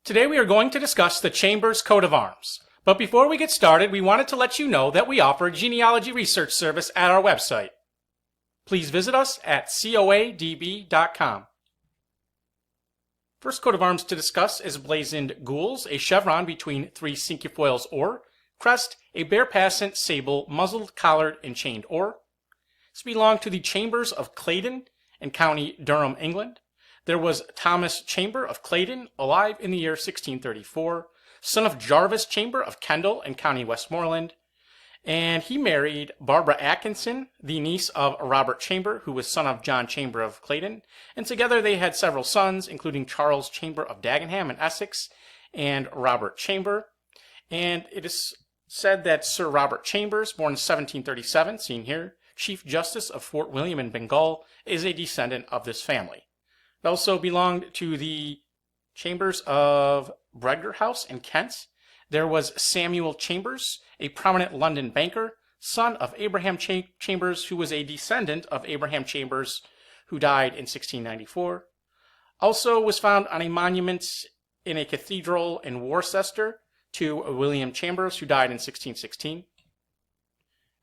Today we are going to discuss the Chamber's coat of arms. But before we get started, we wanted to let you know that we offer a genealogy research service at our website. Please visit us at coadb.com. First coat of arms to discuss is blazoned Gules, a chevron between three cinquefoils or, Crest, a bare passant, sable, muzzled, collared, and chained or. This belonged to the Chambers of Cleydon in County Durham, England. There was Thomas Chamber of Claydon, alive in the year 1634, son of Jarvis Chamber of Kendall in County Westmorland, and he married Barbara Atkinson, the niece of Robert Chamber, who was son of John Chamber of Claydon, and together they had several sons, including Charles Chamber of Dagenham in Essex and Robert Chamber. And it is said that Sir Robert Chambers, born in 1737, seen here, Chief Justice of Fort William in Bengal, is a descendant of this family. It also belonged to the Chambers of Bredgar House in Kent. There was Samuel Chambers, a prominent London banker, son of Abraham Chambers, who was a descendant of Abraham Chambers, who died in 1694. Also was found on a monument in a cathedral in Worcestershire to William Chambers, who died in 1616.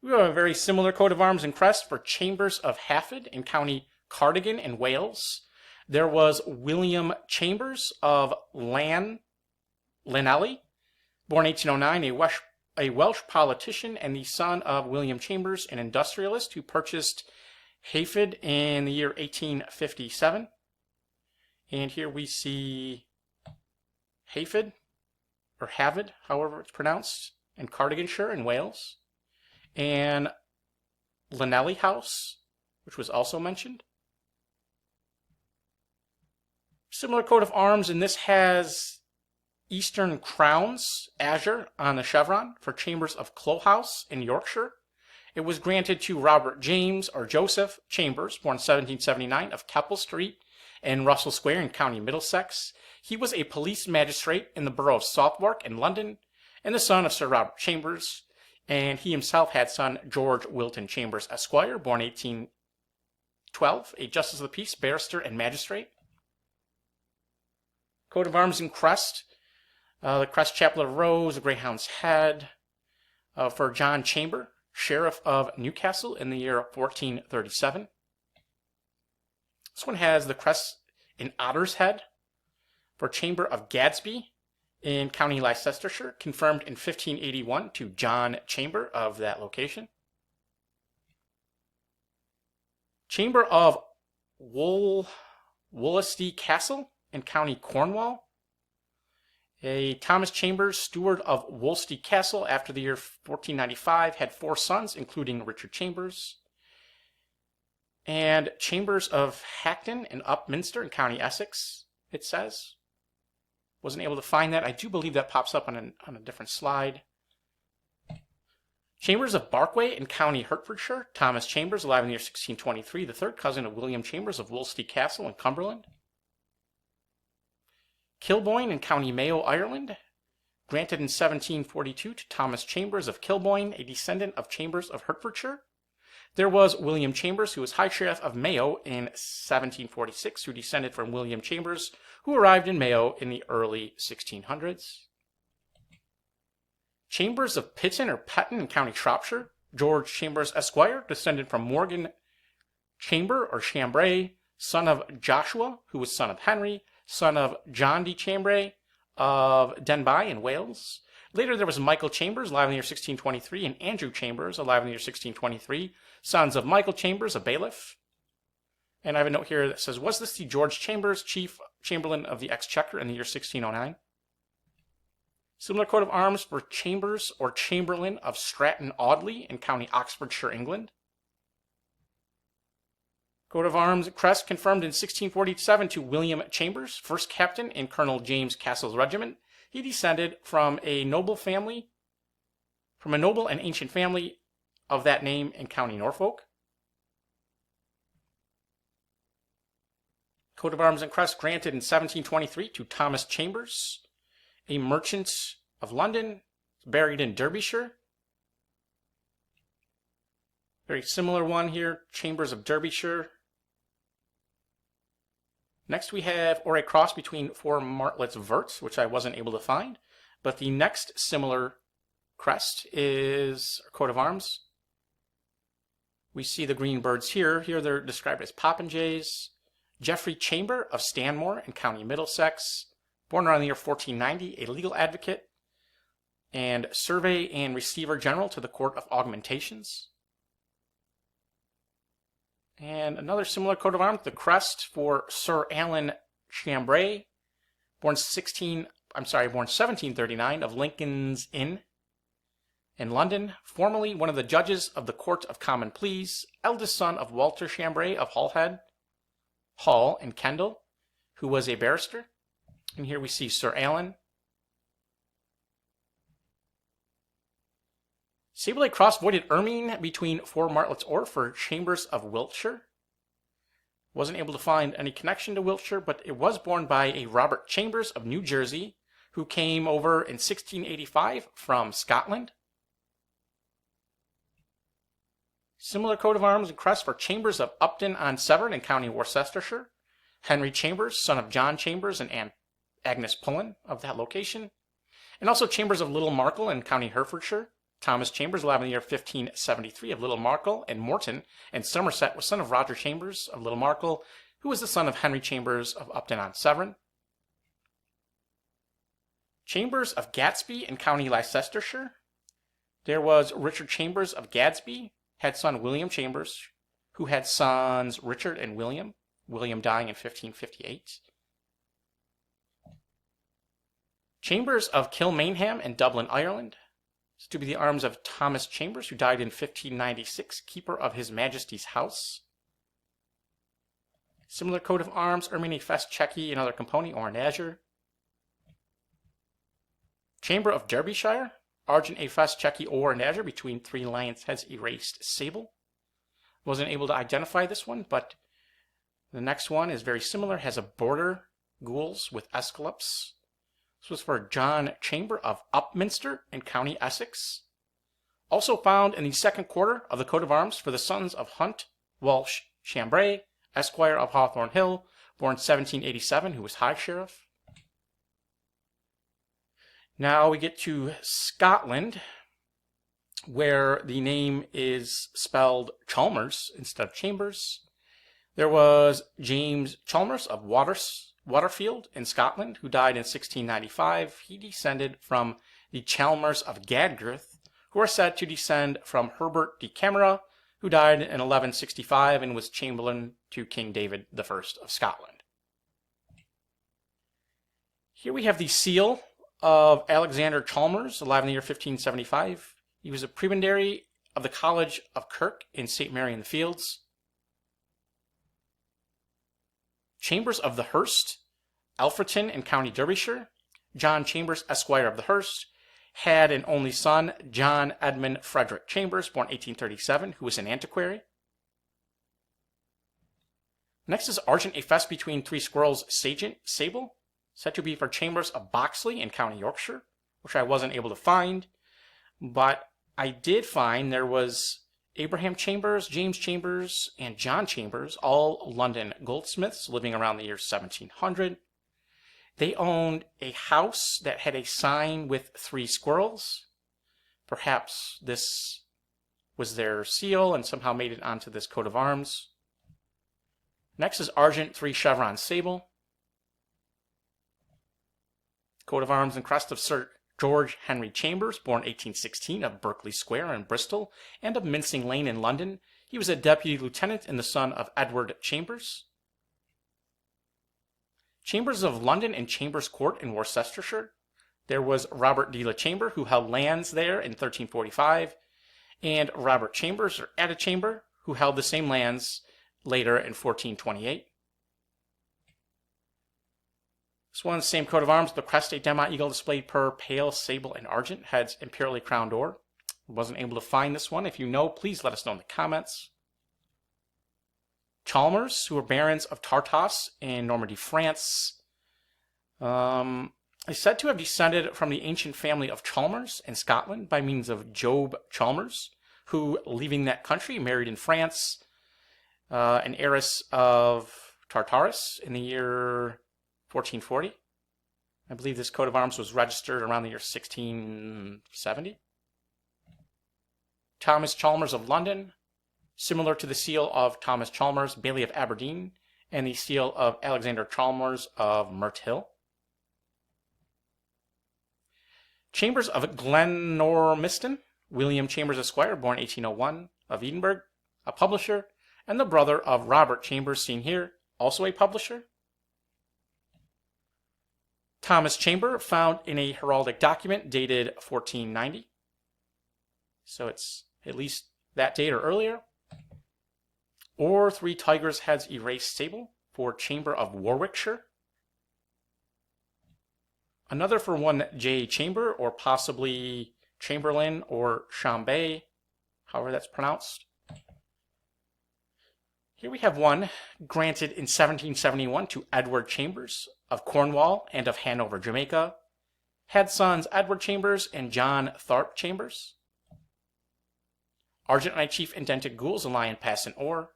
We have a very similar coat of arms and crest for Chambers of Hafod in County Cardigan in Wales. There was William Chambers of Llanelly, born 1809, a Welsh politician and the son of William Chambers, an industrialist who purchased Hafod in the year 1857. And here we see Hafod, or Havod, however it's pronounced, in Cardiganshire in Wales. And Llanelly House, which was also mentioned. Similar coat of arms, and this has Eastern Crowns, azure, on the chevron for Chambers of Cloughouse in Yorkshire. It was granted to Robert James, or Joseph Chambers, born 1779, of Keppel Street in Russell Square in County Middlesex. He was a police magistrate in the borough of Southwark in London, and the son of Sir Robert Chambers, and he himself had son George Wilton Chambers, Esquire, born 1812, a justice of the peace, barrister, and magistrate. Coat of arms and crest. The crest chaplet of rose, the greyhound's head, for John Chamber, sheriff of Newcastle in the year 1437. This one has the crest in otter's head for Chamber of Gadsby in County Leicestershire, confirmed in 1581 to John Chamber of that location. Chamber of Wolsey Castle in County Cornwall. A Thomas Chambers, steward of Wolsey Castle after the year 1495, had 4 sons, including Richard Chambers. And Chambers of Hackton and Upminster in County Essex, it says. Wasn't able to find that. I do believe that pops up on a different slide. Chambers of Barkway in County Hertfordshire. Thomas Chambers, alive in the year 1623, the third cousin of William Chambers of Wolsey Castle in Cumberland. Kilboyne in County Mayo, Ireland, granted in 1742 to Thomas Chambers of Kilboyne, a descendant of Chambers of Hertfordshire. There was William Chambers, who was High Sheriff of Mayo in 1746, who descended from William Chambers, who arrived in Mayo in the early 1600s. Chambers of Pitton or Petton in County Shropshire. George Chambers, Esquire, descended from Morgan Chamber or Chambre, son of Joshua, who was son of Henry, son of John de Chambre of Denbigh in Wales. Later there was Michael Chambers, alive in the year 1623, and Andrew Chambers, alive in the year 1623, sons of Michael Chambers, a bailiff. And I have a note here that says, was this the George Chambers, Chief Chamberlain of the Exchequer in the year 1609? Similar coat of arms for Chambers or Chamberlain of Stratton Audley in County Oxfordshire, England. Coat of arms crest confirmed in 1647 to William Chambers, first captain in Colonel James Castle's regiment. He descended from a noble and ancient family of that name in County Norfolk. Coat of arms and crest granted in 1723 to Thomas Chambers, a merchant of London, buried in Derbyshire. Very similar one here, Chambers of Derbyshire. Next we have or a cross between 4 martlets verts, which I wasn't able to find. But the next similar crest is a coat of arms. We see the green birds here. Here they're described as popinjays. Geoffrey Chamber of Stanmore in County Middlesex, born around the year 1490, a legal advocate and survey and receiver general to the Court of Augmentations. And another similar coat of arms, the crest for Sir Alan Chambre, born 1739 of Lincoln's Inn in London, formerly one of the judges of the Court of Common Pleas, eldest son of Walter Chambre of Hall and Kendall, who was a barrister. And here we see Sir Alan. Sable cross voided ermine between 4 martlets or for Chambers of Wiltshire. Wasn't able to find any connection to Wiltshire, but it was borne by a Robert Chambers of New Jersey, who came over in 1685 from Scotland. Similar coat of arms and crest for Chambers of Upton-on-Severn in County Worcestershire. Henry Chambers, son of John Chambers and Agnes Pullen of that location. And also Chambers of Little Markle in County Herefordshire. Thomas Chambers, alive in the year 1573 of Little Markle and Morton and Somerset, was son of Roger Chambers of Little Markle, who was the son of Henry Chambers of Upton-on-Severn. Chambers of Gadsby in County Leicestershire. There was Richard Chambers of Gadsby, had son William Chambers, who had sons Richard and William dying in 1558. Chambers of Kilmainham in Dublin, Ireland. It's to be the arms of Thomas Chambers, who died in 1596, keeper of His Majesty's house. Similar coat of arms, ermine, fess, checky, and other component, or an azure. Chamber of Derbyshire, argent, a fess, checky, or an azure, between 3 lions' heads, erased sable. Wasn't able to identify this one, but the next one is very similar, has a border, gules with escallops. This was for John Chamber of Upminster in County Essex. Also found in the second quarter of the coat of arms for the sons of Hunt Walsh Chambre, Esquire of Hawthorne Hill, born 1787, who was High Sheriff. Now we get to Scotland, where the name is spelled Chalmers instead of Chambers. There was James Chalmers of Waterfield in Scotland, who died in 1695. He descended from the Chalmers of Gadgirth, who are said to descend from Herbert de Camera, who died in 1165 and was Chamberlain to King David I of Scotland. Here we have the seal of Alexander Chalmers, alive in the year 1575. He was a prebendary of the College of Kirk in St. Mary in the Fields. Chambers of the Hurst, Alfreton in County Derbyshire. John Chambers, Esquire of the Hurst, had an only son, John Edmund Frederick Chambers, born 1837, who was an antiquary. Next is argent, a fess between 3 squirrels, sable, said to be for Chambers of Boxley in County Yorkshire, which I wasn't able to find, but I did find there was Abraham Chambers, James Chambers, and John Chambers, all London goldsmiths living around the year 1700. They owned a house that had a sign with 3 squirrels. Perhaps this was their seal and somehow made it onto this coat of arms. Next is argent, 3 chevron sable. Coat of arms and crest of Sir George Henry Chambers, born 1816, of Berkeley Square in Bristol and of Mincing Lane in London. He was a deputy lieutenant and the son of Edward Chambers. Chambers of London and Chambers Court in Worcestershire. There was Robert de la Chamber, who held lands there in 1345, and Robert Chambers, or Atta Chamber, who held the same lands later in 1428. This one, same coat of arms, the crest, a demi-eagle displayed per pale, sable, and argent, heads imperially crowned or. Wasn't able to find this one. If you know, please let us know in the comments. Chalmers, who were barons of Tartas in Normandy, France, is said to have descended from the ancient family of Chalmers in Scotland by means of Job Chalmers, who, leaving that country, married in France an heiress of Tartarus in the year 1440. I believe this coat of arms was registered around the year 1670. Thomas Chalmers of London, similar to the seal of Thomas Chalmers, Baillie of Aberdeen, and the seal of Alexander Chalmers of Myrthill. Chambers of Glenormiston, William Chambers Esquire, born 1801, of Edinburgh, a publisher, and the brother of Robert Chambers, seen here, also a publisher. Thomas Chamber, found in a heraldic document dated 1490. So it's at least that date or earlier. Or 3 tigers' heads erased sable for Chamber of Warwickshire. Another for one J. Chamber, or possibly Chamberlain or Chambre, however that's pronounced. Here we have one granted in 1771 to Edward Chambers of Cornwall and of Hanover, Jamaica. Had sons Edward Chambers and John Tharp Chambers. Argent Knight Chief indented Gules and Lion Passant Or.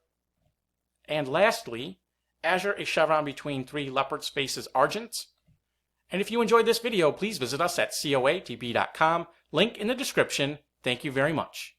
And lastly, Azure, a chevron between 3 leopard spaces argent. And if you enjoyed this video, please visit us at coatb.com. Link in the description. Thank you very much.